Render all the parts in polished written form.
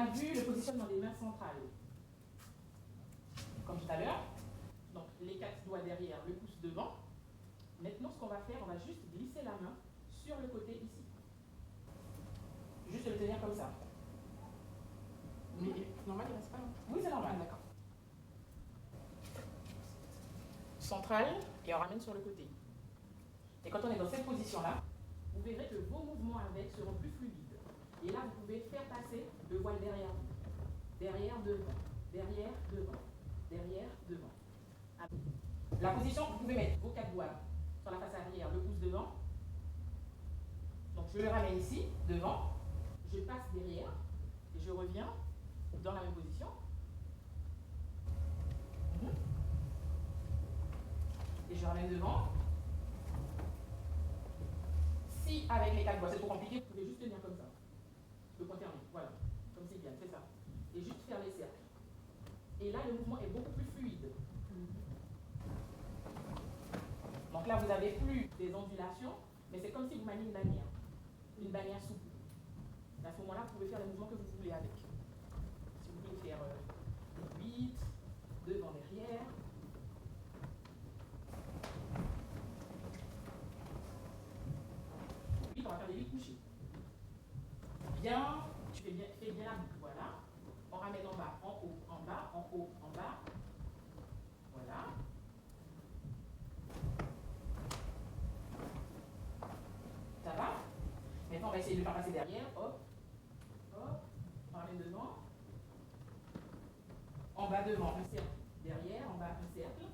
vu le positionnement des mains centrales. Comme tout à l'heure. Donc, les 4 doigts derrière, le pouce devant. Maintenant, ce qu'on va faire, on va juste glisser la main sur le côté ici. Juste le tenir comme ça. Mais normal, il reste pas longtemps. Oui, c'est normal. D'accord. Centrale, et on ramène sur le côté. Et quand on est dans cette position-là, vous verrez que vos mouvements avec seront plus fluides. Et là, vous pouvez faire passer le voile derrière vous. Derrière, devant. Derrière, devant. Derrière, devant. La position, vous pouvez mettre vos 4 doigts sur la face arrière, le pouce devant. Donc je le ramène ici, devant. Je passe derrière et je reviens dans la même position. Et je ramène devant. Si avec les 4 doigts c'est trop compliqué, vous pouvez juste tenir comme ça. Le point fermé, voilà. Comme c'est bien, c'est ça. Et juste faire les cercles. Et là, le mouvement est beaucoup plus fluide. Donc là, vous n'avez plus des ondulations, mais c'est comme si vous maniez une bannière souple. Et à ce moment-là, vous pouvez faire les mouvements que vous voulez avec. Si vous voulez faire 8, devant, derrière. On va faire des 8 couchés. Bien, tu fais bien la boucle, voilà. On ramène en bas, en haut, en bas, en haut, en bas. Voilà. Ça va? Maintenant, on va essayer de le faire passer derrière. Hop, hop. On ramène devant. En bas, devant, un cercle. Derrière, en bas, un cercle.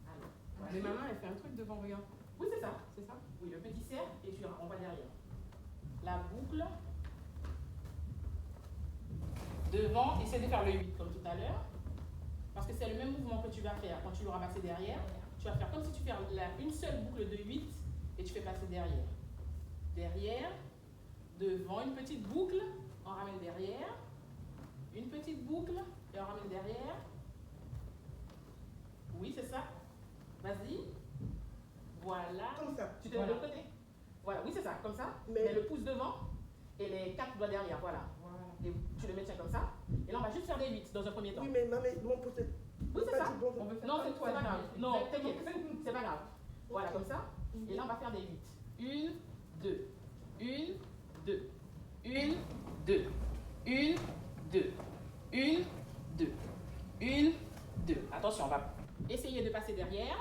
Alors, voilà. Mais maman, elle fait un truc devant, regarde. Oui, c'est ça. C'est ça? Oui, le petit cercle et tu renvoies derrière. La boucle. Devant, essaie de faire le 8 comme tout à l'heure. Parce que c'est le même mouvement que tu vas faire quand tu l'auras passé derrière. Tu vas faire comme si tu fais une seule boucle de 8 et tu fais passer derrière. Derrière, devant, une petite boucle, on ramène derrière. Une petite boucle et on ramène derrière. Oui, c'est ça. Vas-y. Voilà. Comme ça. Tu te mets de l'autre côté. Voilà, oui, c'est ça, comme ça. Mais le pouce devant et les 4 doigts derrière, voilà. Et tu le maintiens comme ça. Et là, on va juste faire des 8 dans un premier temps. oui, mais maman, mon pouce est... Oui, c'est ça. Bon, On veut faire Non, comme c'est toi. pas grave. Non, t'inquiète, Exactement. c'est pas grave. Voilà, comme ça. Et là, on va faire des 8. 1, 2. 1, 2. 1, 2. 1, 2. 1, 2. 1, 2. Attention, on va essayer de passer derrière.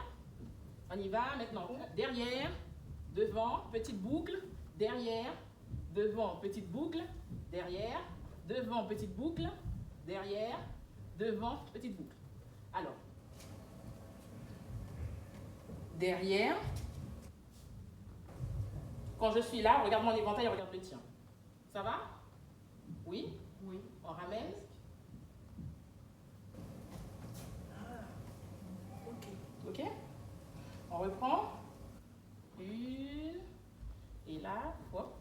On y va maintenant. Derrière, devant, petite boucle. Derrière, devant, petite boucle. Derrière, devant, petite boucle. Derrière, devant, petite boucle. Alors, derrière, quand je suis là, regarde mon éventail et regarde le tien. Ça va? Oui? Oui. On ramène. Ok? On reprend. Une. Et là, hop.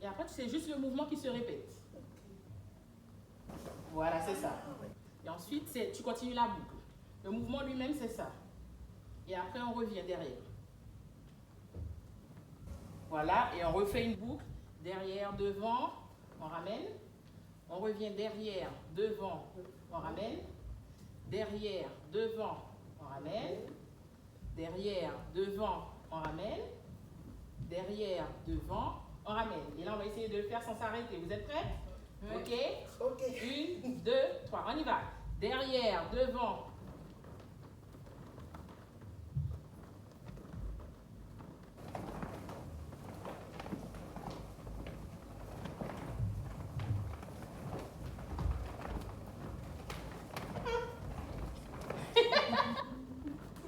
Et après, c'est juste le mouvement qui se répète. Voilà, c'est ça. Et ensuite, tu continues la boucle. Le mouvement lui-même, c'est ça. Et après, on revient derrière. Voilà, et on refait une boucle. Derrière, devant, on ramène. On revient derrière, devant, on ramène. Derrière, devant, on ramène. Derrière, devant, on ramène. Derrière, devant, on ramène. Et là, on va essayer de le faire sans s'arrêter. Vous êtes prêts? Oui. Ok? Ok. 1, 2, 3. On y va. Derrière, devant.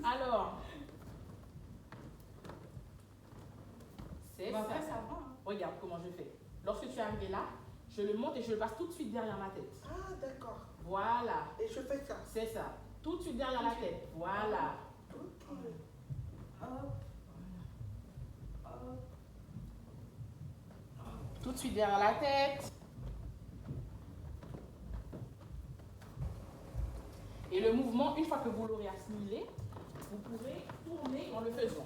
Alors, c'est Bon, ça. après, ça va. Hein. Regarde comment je fais. Lorsque tu es arrivé là, je le monte et je le passe tout de suite derrière ma tête. Ah, d'accord. Voilà. Et je fais ça. C'est ça. Tout de suite derrière la tête. Voilà. Ok. Hop. Hop. Tout de suite derrière la tête. Et le mouvement, une fois que vous l'aurez assimilé, vous pourrez tourner en le faisant.